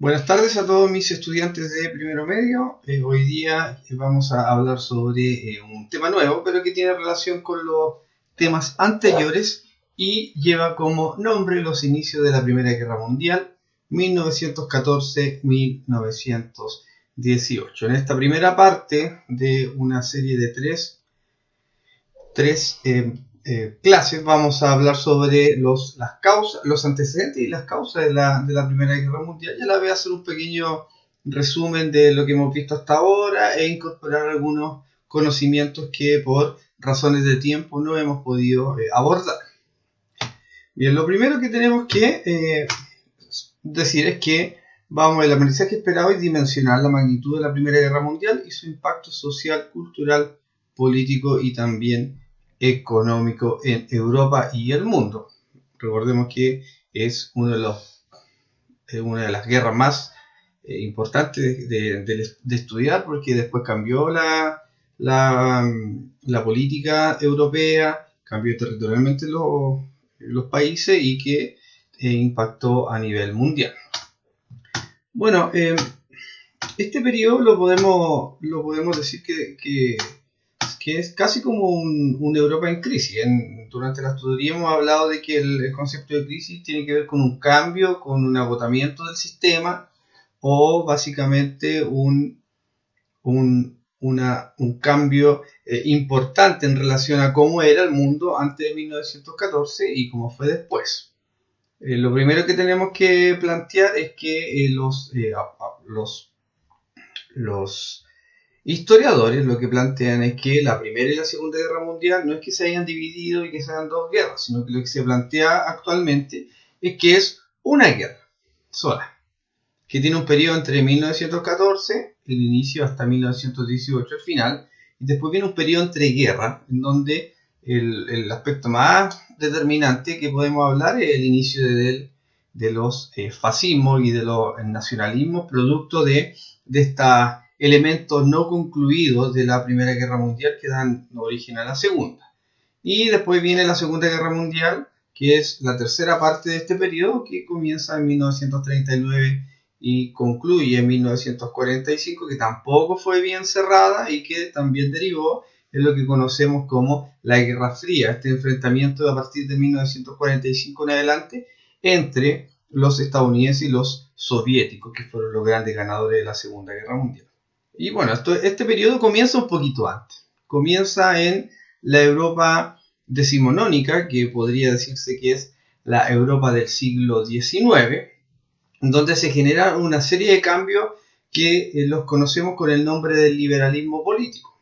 Buenas tardes a todos mis estudiantes de primero medio. Hoy día vamos a hablar sobre un tema nuevo, pero que tiene relación con los temas anteriores y lleva como nombre los inicios de la Primera Guerra Mundial, 1914-1918. En esta primera parte de una serie de tres clases vamos a hablar sobre las causas, los antecedentes y las causas de la Primera Guerra Mundial. Ya la voy a hacer un pequeño resumen de lo que hemos visto hasta ahora e incorporar algunos conocimientos que por razones de tiempo no hemos podido abordar. Bien, lo primero que tenemos que decir es que el aprendizaje esperado es dimensionar la magnitud de la Primera Guerra Mundial y su impacto social, cultural, político y también económico en Europa y el mundo. Recordemos que es una de las guerras más importantes de estudiar, porque después cambió la política europea, cambió territorialmente los países y que impactó a nivel mundial. Bueno, este periodo lo podemos decir que es casi como una Europa en crisis. Durante la tutoría hemos hablado de que el concepto de crisis tiene que ver con un cambio, con un agotamiento del sistema o básicamente un cambio importante en relación a cómo era el mundo antes de 1914 y cómo fue después. Lo primero que tenemos que plantear es que los historiadores lo que plantean es que la Primera y la Segunda Guerra Mundial no es que se hayan dividido y que sean dos guerras, sino que lo que se plantea actualmente es que es una guerra sola, que tiene un periodo entre 1914, el inicio, hasta 1918, el final, y después viene un periodo entre guerras, en donde el aspecto más determinante que podemos hablar es el inicio de los fascismos y de los nacionalismos, producto de estos elementos no concluidos de la Primera Guerra Mundial que dan origen a la Segunda. Y después viene la Segunda Guerra Mundial, que es la tercera parte de este periodo, que comienza en 1939 y concluye en 1945, que tampoco fue bien cerrada y que también derivó en lo que conocemos como la Guerra Fría, este enfrentamiento a partir de 1945 en adelante entre los estadounidenses y los soviéticos, que fueron los grandes ganadores de la Segunda Guerra Mundial. Y bueno, este periodo comienza un poquito antes. Comienza en la Europa decimonónica, que podría decirse que es la Europa del siglo XIX, donde se genera una serie de cambios que los conocemos con el nombre del liberalismo político.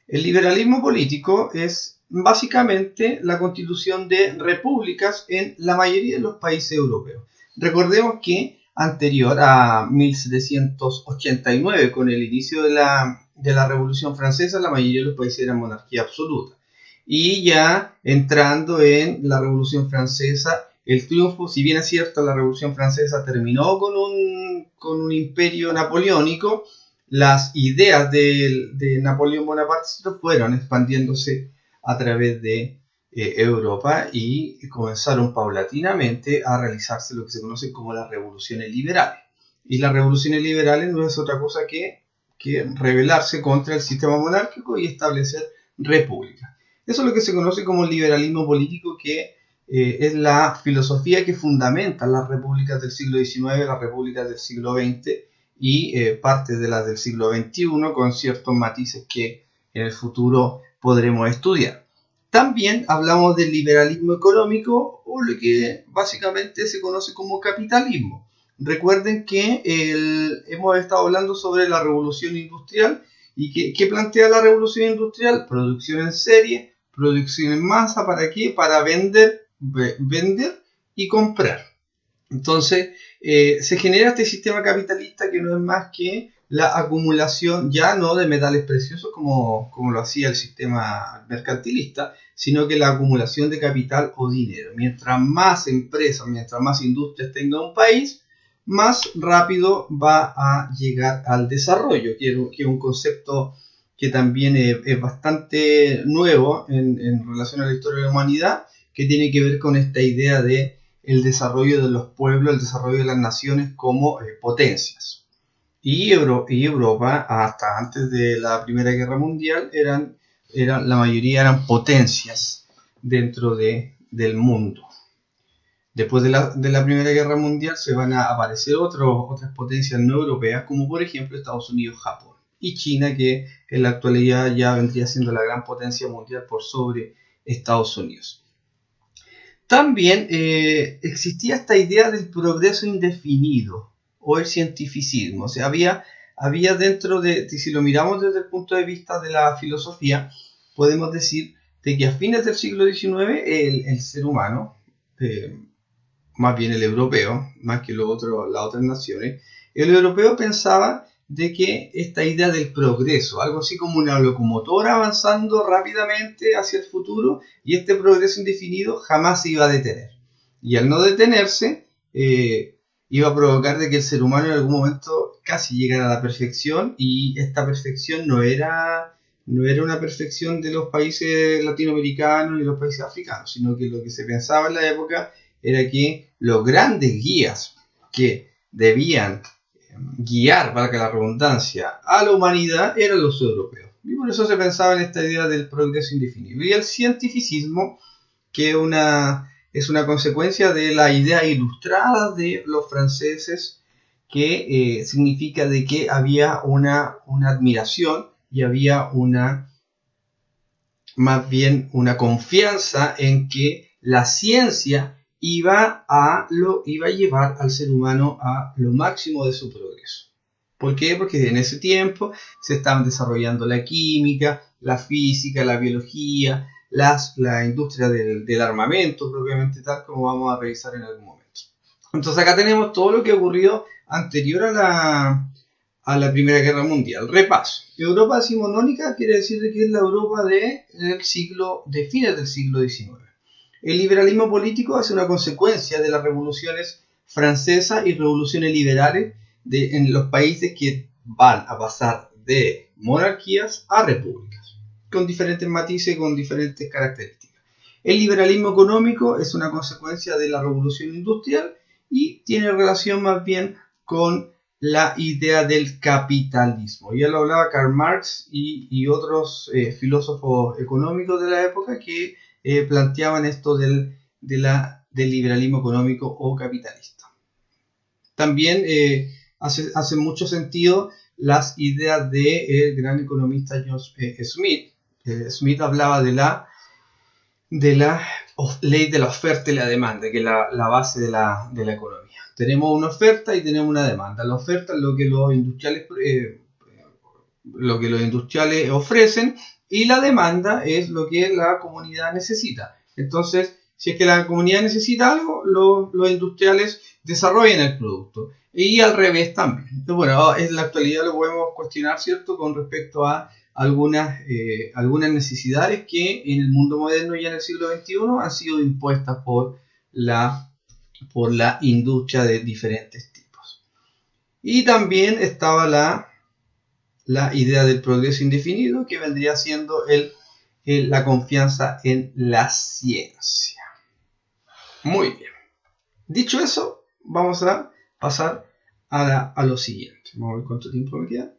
El liberalismo político es básicamente la constitución de repúblicas en la mayoría de los países europeos. Recordemos que anterior a 1789, con el inicio de la Revolución Francesa, la mayoría de los países eran monarquía absoluta. Y ya entrando en la Revolución Francesa, el triunfo, si bien es cierto, la Revolución Francesa terminó con un imperio napoleónico, las ideas de Napoleón Bonaparte fueron expandiéndose a través de Europa y comenzaron paulatinamente a realizarse lo que se conoce como las revoluciones liberales. Y las revoluciones liberales no es otra cosa que rebelarse contra el sistema monárquico y establecer repúblicas. Eso es lo que se conoce como el liberalismo político, que es la filosofía que fundamenta las repúblicas del siglo XIX, las repúblicas del siglo XX y partes de las del siglo XXI, con ciertos matices que en el futuro podremos estudiar. También hablamos del liberalismo económico, o lo que básicamente se conoce como capitalismo. Recuerden que hemos estado hablando sobre la revolución industrial y ¿qué plantea la revolución industrial? Producción en serie, producción en masa, ¿para qué? Para vender y comprar. Entonces, se genera este sistema capitalista que no es más que la acumulación ya no de metales preciosos como lo hacía el sistema mercantilista, sino que la acumulación de capital o dinero. Mientras más empresas, mientras más industrias tenga un país, más rápido va a llegar al desarrollo, que es un concepto que también es bastante nuevo en relación a la historia de la humanidad, que tiene que ver con esta idea de el desarrollo de los pueblos, el desarrollo de las naciones como potencias. Y Europa, hasta antes de la Primera Guerra Mundial, la mayoría eran potencias dentro del mundo. Después de la Primera Guerra Mundial se van a aparecer otras potencias no europeas, como por ejemplo Estados Unidos, Japón y China, que en la actualidad ya vendría siendo la gran potencia mundial por sobre Estados Unidos. También existía esta idea del progreso indefinido o el cientificismo. O sea, había dentro si lo miramos desde el punto de vista de la filosofía, podemos decir de que a fines del siglo XIX el ser humano, más bien el europeo, más que las otras naciones, el europeo pensaba de que esta idea del progreso, algo así como una locomotora avanzando rápidamente hacia el futuro, y este progreso indefinido jamás se iba a detener. Y al no detenerse, iba a provocar de que el ser humano en algún momento casi llegara a la perfección, y esta perfección no era una perfección de los países latinoamericanos y los países africanos, sino que lo que se pensaba en la época era que los grandes guías que debían guiar, valga la redundancia, a la humanidad eran los europeos. Y por eso se pensaba en esta idea del progreso indefinido. Y el cientificismo, que es una consecuencia de la idea ilustrada de los franceses, que significa de que había una admiración y había más bien una confianza en que la ciencia iba a llevar al ser humano a lo máximo de su progreso. ¿Por qué? Porque en ese tiempo se estaban desarrollando la química, la física, la biología, la industria del armamento propiamente tal, como vamos a revisar en algún momento. Entonces acá tenemos todo lo que ocurrió anterior a la Primera Guerra Mundial. Repaso. Europa decimonónica quiere decir que es la Europa de fines del siglo XIX. El liberalismo político es una consecuencia de las revoluciones francesas y revoluciones liberales en los países que van a pasar de monarquías a repúblicas, con diferentes matices y con diferentes características. El liberalismo económico es una consecuencia de la revolución industrial y tiene relación más bien con la idea del capitalismo. Ya lo hablaba Karl Marx y otros filósofos económicos de la época que planteaban esto del liberalismo económico o capitalista. También hace mucho sentido las ideas del gran economista John Smith. Smith hablaba de la ley de la oferta y la demanda, que es la base de la economía. Tenemos una oferta y tenemos una demanda. La oferta es lo que los industriales ofrecen, y la demanda es lo que la comunidad necesita. Entonces, si es que la comunidad necesita algo, los industriales desarrollan el producto. Y al revés también. Entonces, bueno, en la actualidad lo podemos cuestionar, ¿cierto?, con respecto a algunas necesidades que en el mundo moderno y en el siglo XXI han sido impuestas por la industria de diferentes tipos. Y también estaba la idea del progreso indefinido, que vendría siendo la confianza en la ciencia. Muy bien. Dicho eso, vamos a pasar a lo siguiente. Vamos a ver cuánto tiempo me queda.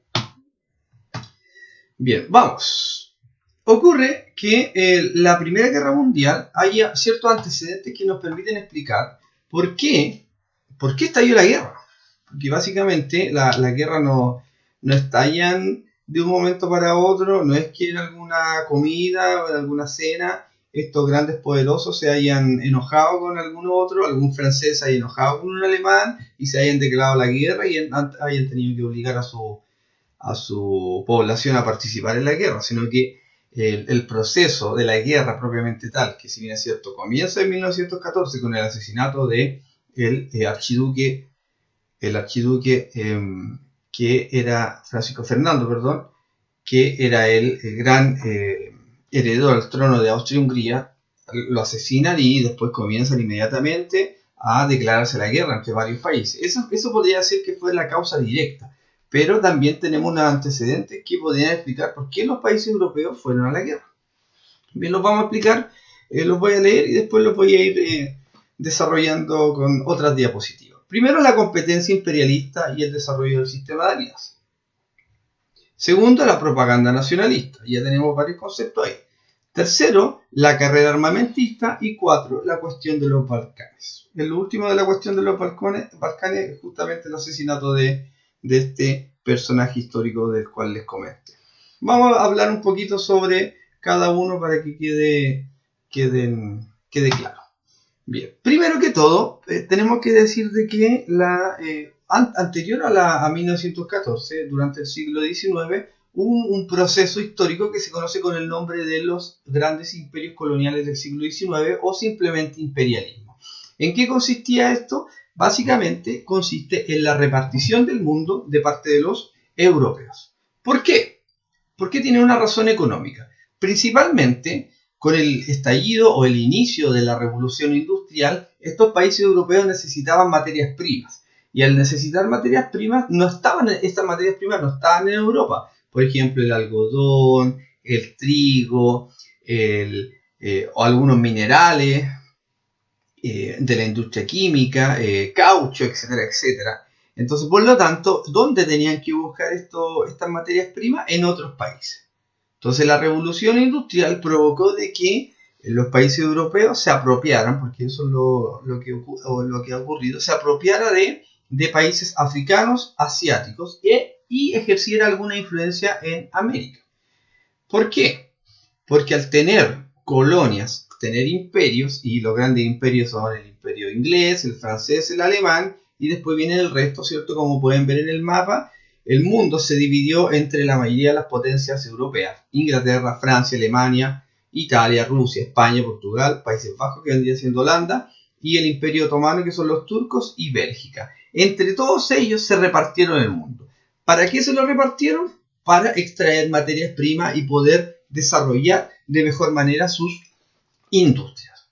Bien, vamos. Ocurre que la Primera Guerra Mundial haya ciertos antecedentes que nos permiten explicar por qué estalló la guerra. Porque básicamente la guerra no estallan de un momento para otro, no es que en alguna comida o en alguna cena estos grandes poderosos se hayan enojado con algún otro, algún francés se haya enojado con un alemán y se hayan declarado la guerra y hayan tenido que obligar a su población a participar en la guerra, sino que el proceso de la guerra propiamente tal, que si bien es cierto comienza en 1914 con el asesinato de el archiduque que era Francisco Fernando, que era el gran heredero al trono de Austria-Hungría, lo asesinan y después comienzan inmediatamente a declararse la guerra entre varios países. Eso podría decir que fue la causa directa, pero también tenemos unos antecedentes que podrían explicar por qué los países europeos fueron a la guerra. Bien, los vamos a explicar, los voy a leer y después los voy a ir desarrollando con otras diapositivas. Primero, la competencia imperialista y el desarrollo del sistema de alianza. Segundo, la propaganda nacionalista. Ya tenemos varios conceptos ahí. Tercero, la carrera armamentista. Y cuatro, la cuestión de los Balcanes. El último de la cuestión de los Balcanes es justamente el asesinato de este personaje histórico del cual les comenté. Vamos a hablar un poquito sobre cada uno para que quede claro. Bien, primero que todo, tenemos que decir de que anterior a 1914, durante el siglo XIX, hubo un proceso histórico que se conoce con el nombre de los grandes imperios coloniales del siglo XIX o simplemente imperialismo. ¿En qué consistía esto? Básicamente consiste en la repartición del mundo de parte de los europeos. ¿Por qué? Porque tiene una razón económica. Principalmente, con el estallido o el inicio de la revolución industrial, estos países europeos necesitaban materias primas. Y al necesitar materias primas, estas materias primas no estaban en Europa. Por ejemplo, el algodón, el trigo, o algunos minerales de la industria química, caucho, etcétera, etcétera. Entonces, por lo tanto, ¿dónde tenían que buscar estas materias primas? En otros países. Entonces la revolución industrial provocó de que los países europeos se apropiaran, porque eso es lo que ha ocurrido, se apropiara de países africanos, asiáticos y ejerciera alguna influencia en América. ¿Por qué? Porque al tener colonias, tener imperios, y los grandes imperios son el imperio inglés, el francés, el alemán, y después viene el resto, ¿cierto? Como pueden ver en el mapa, el mundo se dividió entre la mayoría de las potencias europeas: Inglaterra, Francia, Alemania, Italia, Rusia, España, Portugal, Países Bajos, que vendría siendo Holanda, y el Imperio Otomano, que son los turcos, y Bélgica. Entre todos ellos se repartieron el mundo. ¿Para qué se lo repartieron? Para extraer materias primas y poder desarrollar de mejor manera sus industrias.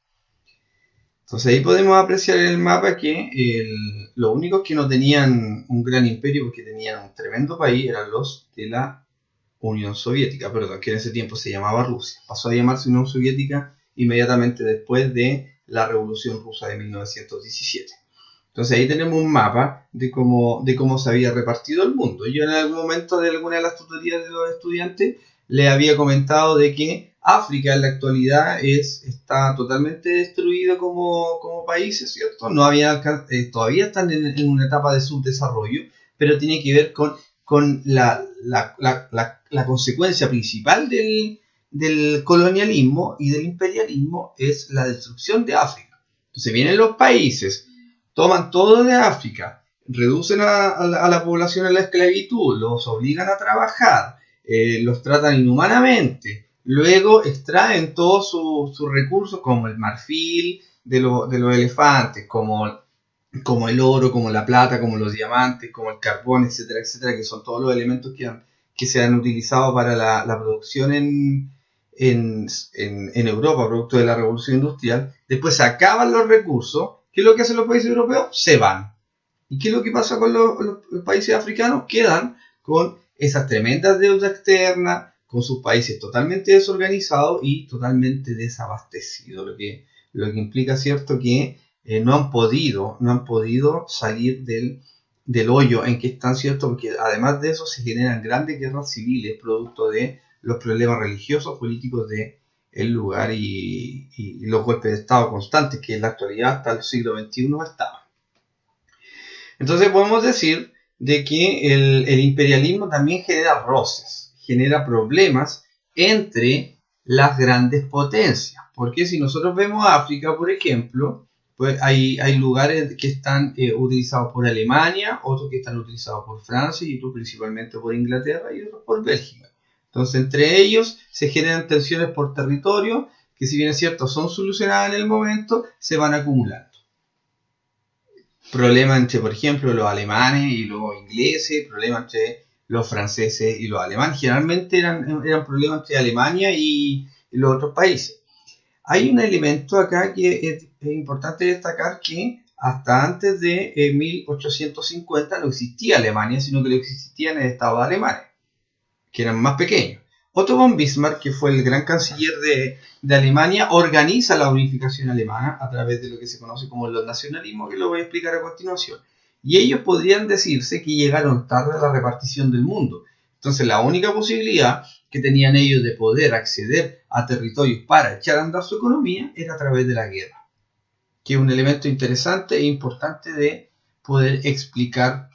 Entonces ahí podemos apreciar en el mapa que los únicos que no tenían un gran imperio, porque tenían un tremendo país, eran los de la Unión Soviética, perdón, que en ese tiempo se llamaba Rusia. Pasó a llamarse Unión Soviética inmediatamente después de la Revolución Rusa de 1917. Entonces ahí tenemos un mapa de cómo se había repartido el mundo. Yo en algún momento de alguna de las tutorías de los estudiantes les había comentado de que África en la actualidad está totalmente destruido como país, ¿cierto? Todavía están en una etapa de subdesarrollo, pero tiene que ver con la consecuencia principal del colonialismo y del imperialismo, es la destrucción de África. Entonces vienen los países, toman todo de África, reducen a la población a la esclavitud, los obligan a trabajar, los tratan inhumanamente, luego extraen todos sus recursos, como el marfil de los elefantes, como el oro, como la plata, como los diamantes, como el carbón, etcétera, etcétera, que son todos los elementos que se han utilizado para la producción en Europa, producto de la revolución industrial. Después se acaban los recursos. ¿Qué es lo que hacen los países europeos? Se van. ¿Y qué es lo que pasa con los países africanos? Quedan con esas tremendas deudas externas, con sus países totalmente desorganizados y totalmente desabastecidos, lo que implica, ¿cierto?, que no han podido salir del hoyo en que están, ¿cierto?, porque además de eso se generan grandes guerras civiles producto de los problemas religiosos, políticos del lugar y los golpes de Estado constantes que en la actualidad hasta el siglo XXI estaban. Entonces podemos decir de que el imperialismo también genera roces, genera problemas entre las grandes potencias. Porque si nosotros vemos África, por ejemplo, pues hay lugares que están utilizados por Alemania, otros que están utilizados por Francia y otros principalmente por Inglaterra y otros por Bélgica. Entonces entre ellos se generan tensiones por territorio que, si bien es cierto son solucionadas en el momento, se van acumulando. Problemas entre, por ejemplo, los alemanes y los ingleses, problemas entre los franceses y los alemanes. Generalmente eran problemas entre Alemania y los otros países. Hay un elemento acá que es importante destacar, que hasta antes de 1850 no existía Alemania, sino que lo existían el Estado de Alemania, que eran más pequeños. Otto von Bismarck, que fue el gran canciller de Alemania, organiza la unificación alemana a través de lo que se conoce como los nacionalismos, que lo voy a explicar a continuación. Y ellos podrían decirse que llegaron tarde a la repartición del mundo. Entonces la única posibilidad que tenían ellos de poder acceder a territorios para echar a andar su economía era a través de la guerra, que es un elemento interesante e importante de poder explicar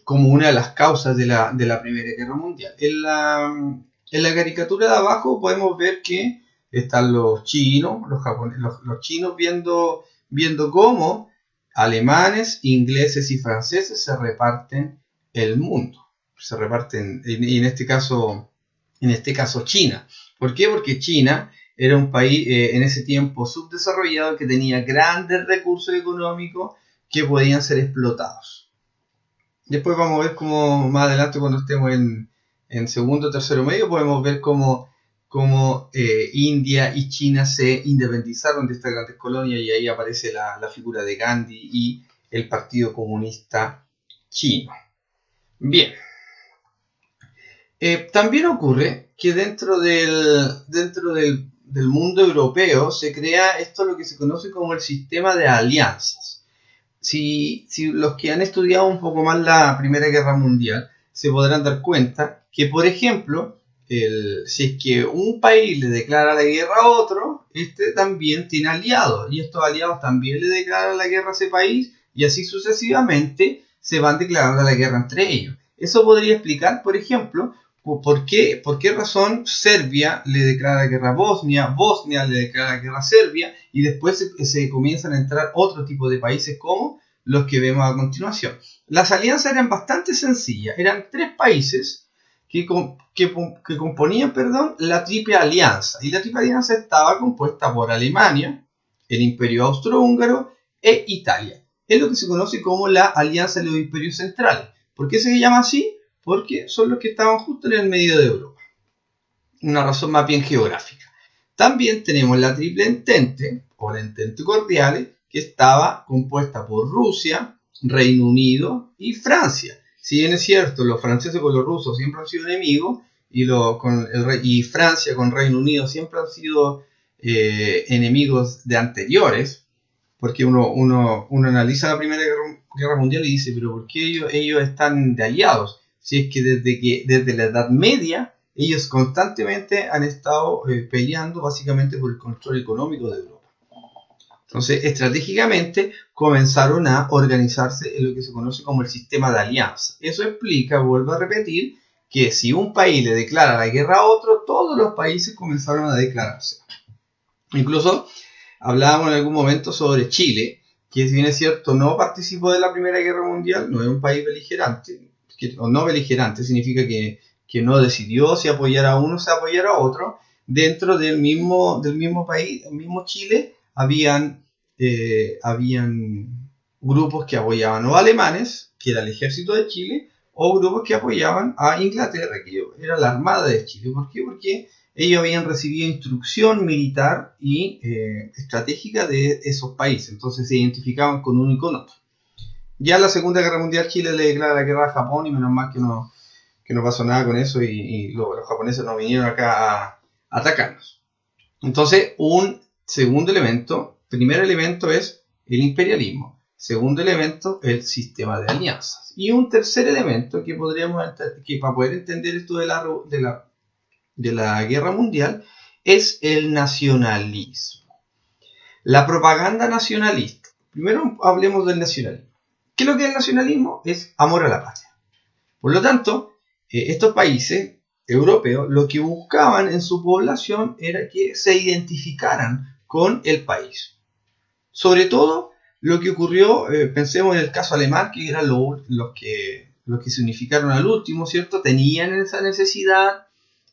como una de las causas de la Primera Guerra Mundial. En la caricatura de abajo podemos ver que están los chinos, los chinos viendo cómo alemanes, ingleses y franceses se reparten el mundo. Se reparten, y en este caso China. ¿Por qué? Porque China era un país en ese tiempo subdesarrollado que tenía grandes recursos económicos que podían ser explotados. Después vamos a ver cómo más adelante, cuando estemos en segundo o tercero medio, podemos ver cómo India y China se independizaron de estas grandes colonias, y ahí aparece la figura de Gandhi y el Partido Comunista Chino. Bien. También ocurre que dentro del mundo europeo se crea esto lo que se conoce como el sistema de alianzas. Si los que han estudiado un poco más la Primera Guerra Mundial se podrán dar cuenta que, por ejemplo, si es que un país le declara la guerra a otro, este también tiene aliados, y estos aliados también le declaran la guerra a ese país, y así sucesivamente se van declarando la guerra entre ellos. Eso podría explicar, por ejemplo, por qué razón Serbia le declara guerra a Bosnia, Bosnia le declara guerra a Serbia, y después se comienzan a entrar otro tipo de países como los que vemos a continuación. Las alianzas eran bastante sencillas, eran tres países que componían la Triple Alianza, y la Triple Alianza estaba compuesta por Alemania, el Imperio Austrohúngaro e Italia. Es lo que se conoce como la Alianza de los Imperios Centrales. ¿Por qué se llama así? Porque son los que estaban justo en el medio de Europa. Una razón más bien geográfica. También tenemos la Triple Entente, o la Entente Cordiale, que estaba compuesta por Rusia, Reino Unido y Francia. Si bien es cierto, los franceses con los rusos siempre han sido enemigos, y Francia con Reino Unido siempre han sido enemigos de anteriores, porque uno analiza la Primera Guerra Mundial y dice, pero ¿por qué ellos están de aliados? Si es que desde la Edad Media ellos constantemente han estado peleando básicamente por el control económico de Europa. Entonces, estratégicamente comenzaron a organizarse en lo que se conoce como el sistema de alianza. Eso explica, vuelvo a repetir, que si un país le declara la guerra a otro, todos los países comenzaron a declararse. Incluso hablábamos en algún momento sobre Chile, que si bien es cierto no participó de la Primera Guerra Mundial, no es un país beligerante, o no beligerante, significa que no decidió si apoyar a uno o si apoyar a otro. Dentro del mismo país, el mismo Chile, habían grupos que apoyaban o alemanes, que era el ejército de Chile, o grupos que apoyaban a Inglaterra, que era la Armada de Chile. ¿Por qué? Porque ellos habían recibido instrucción militar y estratégica de esos países, entonces se identificaban con uno y con otro. Ya en la Segunda Guerra Mundial Chile le declara la guerra a Japón, y menos mal que no pasó nada con eso, y los japoneses no vinieron acá a atacarnos. Entonces, un segundo elemento, primer elemento es el imperialismo, segundo elemento el sistema de alianzas, y un tercer elemento que para poder entender esto de la guerra mundial es el nacionalismo, la propaganda nacionalista. Primero hablemos del nacionalismo. ¿Qué es lo que es el nacionalismo? Es amor a la patria. Por lo tanto, estos países europeos lo que buscaban en su población era que se identificaran con el país. Sobre todo lo que ocurrió, pensemos en el caso alemán, que eran los que se unificaron al último, ¿cierto? Tenían esa necesidad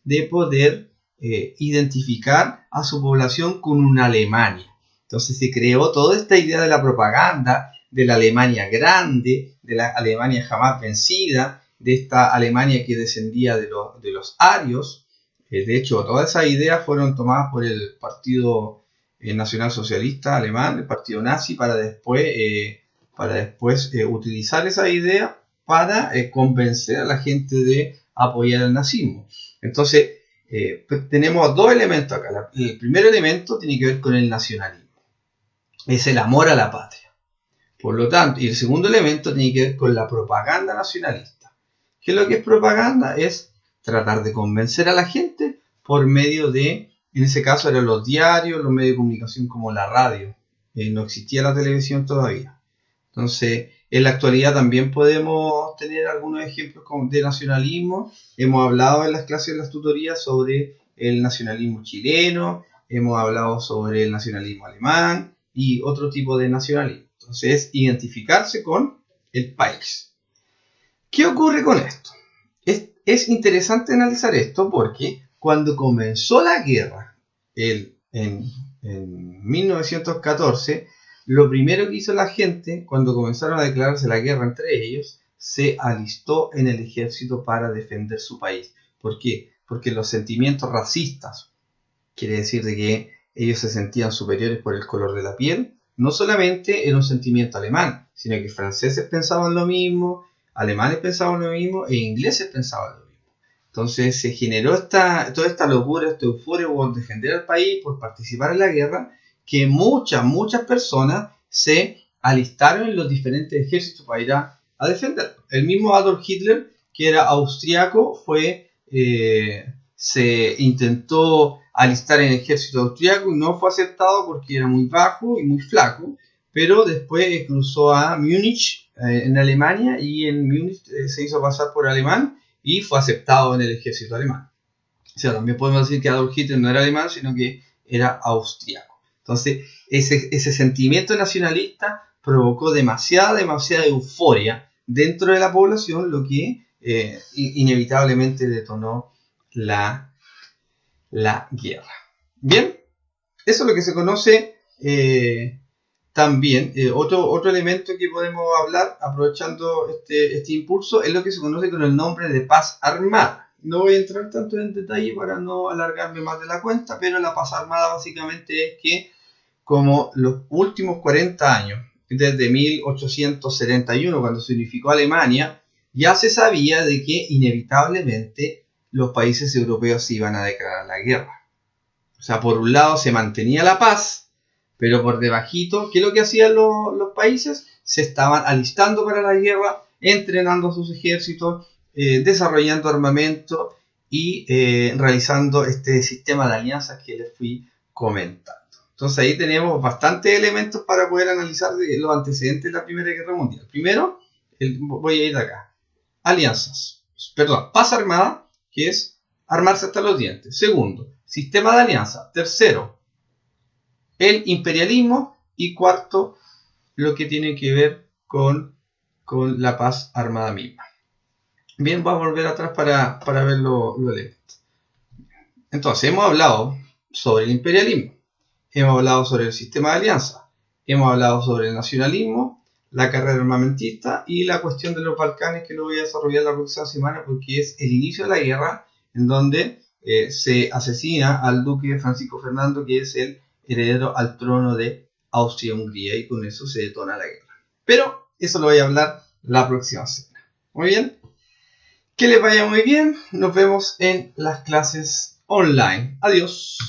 de poder identificar a su población con una Alemania. Entonces se creó toda esta idea de la propaganda, de la Alemania grande, de la Alemania jamás vencida, de esta Alemania que descendía de los arios. De hecho, todas esas ideas fueron tomadas por el Partido Nacional Socialista alemán, el partido nazi, para después utilizar esa idea para convencer a la gente de apoyar el nazismo. Entonces, tenemos dos elementos acá. El primer elemento tiene que ver con el nacionalismo. Es el amor a la patria. Por lo tanto, y el segundo elemento tiene que ver con la propaganda nacionalista. ¿Qué es lo que es propaganda? Es tratar de convencer a la gente por medio de, en ese caso eran los diarios, los medios de comunicación como la radio. No existía la televisión todavía. Entonces, en la actualidad también podemos tener algunos ejemplos de nacionalismo. Hemos hablado en las clases de las tutorías sobre el nacionalismo chileno, hemos hablado sobre el nacionalismo alemán y otro tipo de nacionalismo. Entonces, es identificarse con el país. ¿Qué ocurre con esto? Es interesante analizar esto porque cuando comenzó la guerra en 1914, lo primero que hizo la gente, cuando comenzaron a declararse la guerra entre ellos, se alistó en el ejército para defender su país. ¿Por qué? Porque los sentimientos racistas, quiere decir de que ellos se sentían superiores por el color de la piel, no solamente era un sentimiento alemán, sino que franceses pensaban lo mismo, alemanes pensaban lo mismo e ingleses pensaban lo mismo. Entonces se generó toda esta locura, esta euforia por defender al país, por participar en la guerra, que muchas personas se alistaron en los diferentes ejércitos para ir a defender. El mismo Adolf Hitler, que era austriaco, se intentó alistar en el ejército austriaco y no fue aceptado porque era muy bajo y muy flaco, pero después cruzó a Múnich en Alemania y en Múnich se hizo pasar por alemán y fue aceptado en el ejército alemán. O sea, también podemos decir que Adolf Hitler no era alemán, sino que era austriaco. Entonces, ese sentimiento nacionalista provocó demasiada euforia dentro de la población, lo que inevitablemente detonó la guerra. Bien, eso es lo que se conoce también. Otro elemento que podemos hablar, aprovechando este impulso, es lo que se conoce con el nombre de paz armada. No voy a entrar tanto en detalle para no alargarme más de la cuenta, pero la paz armada básicamente es que, como los últimos 40 años, desde 1871, cuando se unificó Alemania, ya se sabía de que inevitablemente los países europeos se iban a declarar la guerra. O sea, por un lado se mantenía la paz, pero por debajito, ¿qué es lo que hacían los países? Se estaban alistando para la guerra, entrenando a sus ejércitos, desarrollando armamento y realizando este sistema de alianzas que les fui comentando. Entonces ahí tenemos bastantes elementos para poder analizar los antecedentes de la Primera Guerra Mundial. Primero, voy a ir de acá. Paz armada, que es armarse hasta los dientes. Segundo, sistema de alianza. Tercero, el imperialismo. Y cuarto, lo que tiene que ver con la paz armada misma. Bien, vamos a volver atrás para ver los elementos. Entonces, hemos hablado sobre el imperialismo, hemos hablado sobre el sistema de alianza, hemos hablado sobre el nacionalismo, la carrera armamentista y la cuestión de los Balcanes, que lo voy a desarrollar la próxima semana porque es el inicio de la guerra en donde se asesina al duque Francisco Fernando, que es el heredero al trono de Austria-Hungría, y con eso se detona la guerra. Pero eso lo voy a hablar la próxima semana. Muy bien. Que les vaya muy bien. Nos vemos en las clases online. Adiós.